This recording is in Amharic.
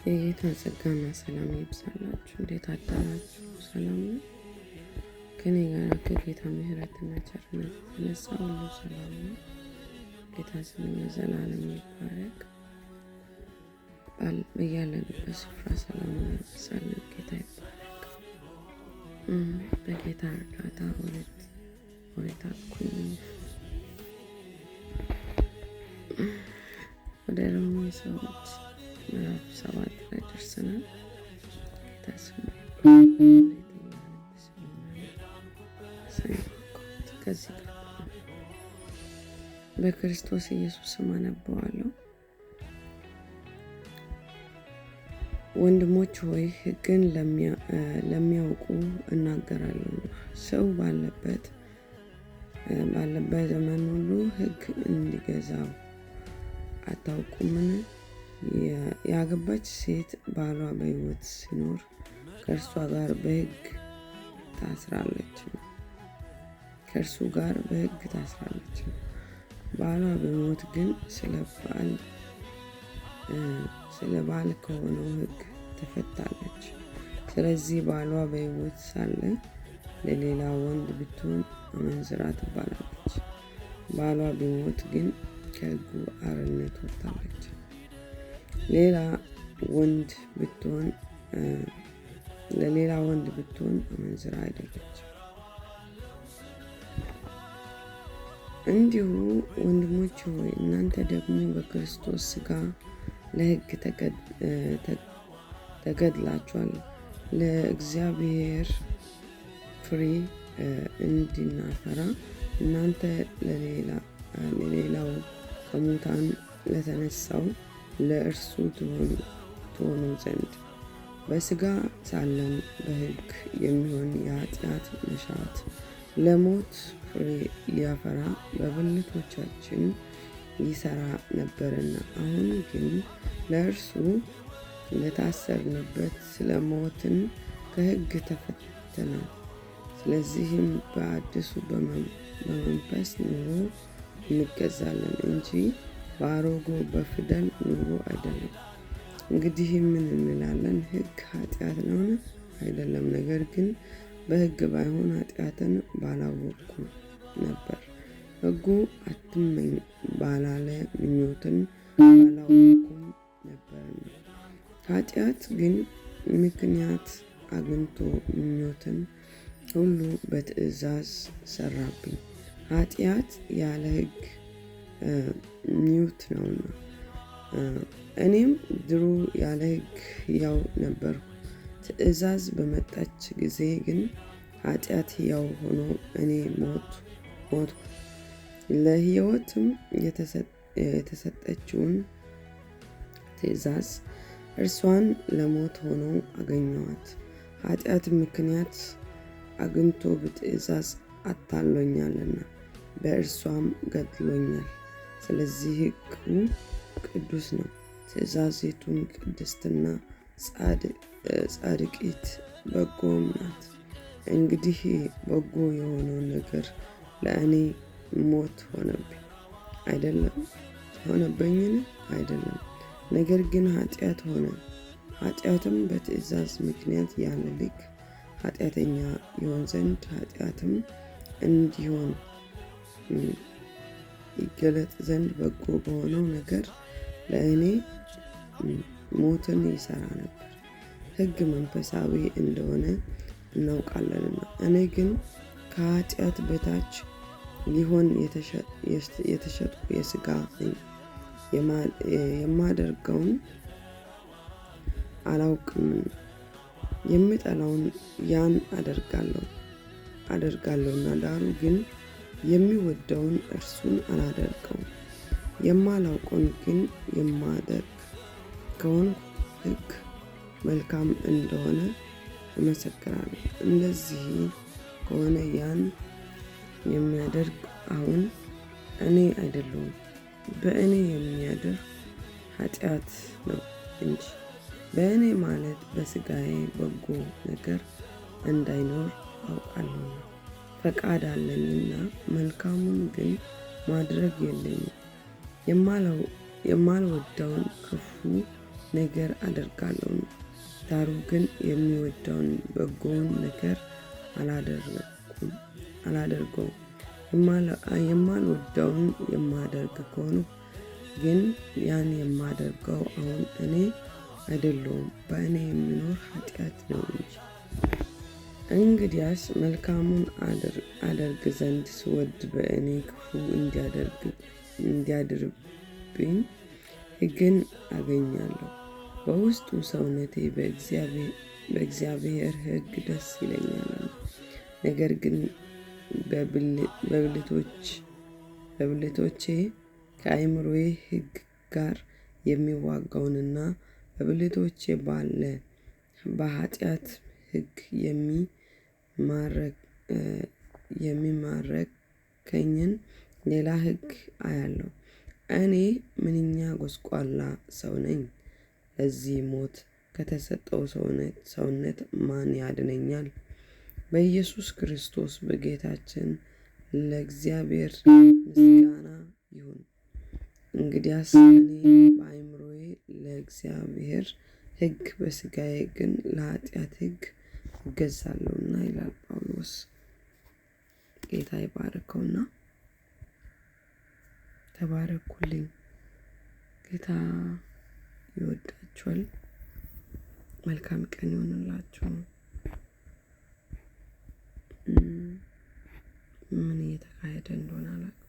የጌታ ጸጋና ሰላም ይብዛላችሁ። እንዴት አዳራችሁ? ሰላም ነው? ከኔ ጋር ከጌታ ምሕረትና ቸርነት የተነሳ ሁሉ ሰላም ነው። ጌታ ስሙ ለዘላለም ይባረክ። በያለንበት ስፍራ ሰላሙን ያብዛልን። ጌታ ይባረክ። በጌታ እርዳታ ወደ አልኩኝ ወደ ሮሜ ሰዎች ምዕራፍ 7 ላይ ደርሰናል። ጌታ ስሙ ከዚህ በክርስቶስ ኢየሱስ ስም አነበዋለሁ። ወንድሞች ሆይ ሕግን ለሚያውቁ እናገራለሁ። ሰው ባለበት ዘመን ሁሉ ሕግ እንዲገዛው አታውቁምን? ያገባች ሴት ባሏ በሕይወት ሲኖር ከእርሱ ጋር በሕግ ታስራለች። ባሏ ቢሞት ግን ስለ ባል ከሆነው ሕግ ተፈታለች። ስለዚህ ባሏ በሕይወት ሳለ ለሌላ ወንድ ብትሆን አመንዝራ ትባላለች። ባሏ ቢሞት ግን ከሕጉ አርነት ወጥታለች። ለሌላ ወንድ ብትሆን አመንዝራ አይደለች። እንዲሁ ወንድሞች ሆይ እናንተ ደግሞ በክርስቶስ ሥጋ ለሕግ ተገድላችኋል፣ ለእግዚአብሔር ፍሬ እንድናፈራ እናንተ ለሌላው ከሙታን ለተነሳው ለእርሱ ትሆኑ ዘንድ። በሥጋ ሳለን በሕግ የሚሆን የኃጢአት መሻት ለሞት ፍሬ ሊያፈራ በብልቶቻችን ይሠራ ነበርና፣ አሁን ግን ለእርሱ ለታሰርንበት ስለ ሞትን ከሕግ ተፈትተናል። ስለዚህም በአዲሱ በመንፈስ ኑሮ እንገዛለን እንጂ በአሮጌው በፊደል ኑሮ አይደለም። እንግዲህ ምን እንላለን? ሕግ ኃጢአት ነውን? አይደለም። ነገር ግን በሕግ ባይሆን ኃጢአትን ባላወቅኩ ነበር። ሕጉ አትመኝ ባላለ ምኞትን ባላወቅኩም ነበርና። ኃጢአት ግን ምክንያት አግኝቶ ምኞትን ሁሉ በትእዛዝ ሰራብኝ። ኃጢአት ያለ ሕግ ምኞት ነውና፣ እኔም ድሮ ያለ ሕግ ሕያው ነበርኩ። ትእዛዝ በመጣች ጊዜ ግን ኃጢአት ሕያው ሆኖ እኔ ሞትኩ። ለሕይወትም የተሰጠችውን ትእዛዝ እርሷን ለሞት ሆኖ አገኘኋት። ኃጢአት ምክንያት አግኝቶ በትእዛዝ አታሎኛልና በእርሷም ገድሎኛል። ስለዚህ ሕጉ ቅዱስ ነው፣ ትእዛዚቱም ቅድስትና ጻድቂት በጎም ናት። እንግዲህ በጎ የሆነውን ነገር ለእኔ ሞት ሆነብኝን? አይደለም። ነገር ግን ኃጢአት ሆነ። ኃጢአትም በትእዛዝ ምክንያት ያለ ልክ ኃጢአተኛ ይሆን ዘንድ ኃጢአትም እንዲሆን ይገለጥ ዘንድ በጎ በሆነው ነገር ለእኔ ሞትን ይሠራ ነበር። ሕግ መንፈሳዊ እንደሆነ እናውቃለንና፣ እኔ ግን ከኃጢአት በታች ሊሆን የተሸጥኩ የሥጋ ነኝ። የማደርገውን አላውቅምና የምጠላውን ያን አደርጋለሁና፣ ዳሩ ግን የሚወደውን እርሱን አላደርገውም። የማላውቀውን ግን የማደርግ ከሆንኩ ሕግ መልካም እንደሆነ እመሰክራለሁ። እንደዚህ ከሆነ ያን የሚያደርግ አሁን እኔ አይደለሁም፣ በእኔ የሚያድር ኃጢአት ነው እንጂ። በእኔ ማለት በሥጋዬ በጎ ነገር እንዳይኖር አውቃለሁ። ፈቃድ አለኝና መልካሙን ግን ማድረግ የለኝም። የማልወደውን ክፉ ነገር አደርጋለሁ። ዳሩ ግን የሚወደውን በጎውን ነገር አላደርገውም። የማልወደውን የማደርግ ከሆነ ግን ያን የማደርገው አሁን እኔ አይደለሁም በእኔ የሚኖር ኃጢአት ነው እንጂ። እንግዲያስ መልካሙን አደርግ ዘንድ ስወድ በእኔ ክፉ እንዲያድርብኝ ሕግን አገኛለሁ። በውስጡ ሰውነቴ በእግዚአብሔር ሕግ ደስ ይለኛል። ነገር ግን በብልቶቼ ከአእምሮዬ ሕግ ጋር የሚዋጋውንና በብልቶቼ ባለ በኃጢአት ሕግ የሚማርከኝን ሌላ ሕግ አያለሁ። እኔ ምንኛ ጎስቋላ ሰው ነኝ! ለዚህ ሞት ከተሰጠው ሰውነት ማን ያድነኛል? በኢየሱስ ክርስቶስ በጌታችን ለእግዚአብሔር ምስጋና ይሁን። እንግዲያስ እኔ በአእምሮዬ ለእግዚአብሔር ሕግ በሥጋዬ ግን ለኃጢአት ሕግ እገዛለሁና ይላል ጳውሎስ። ጌታ ይባርከውና ተባረኩልኝ። ጌታ ይወዳችኋል። መልካም ቀን ይሆንላችሁ። ምን እየተካሄደ እንደሆነ አላውቅም።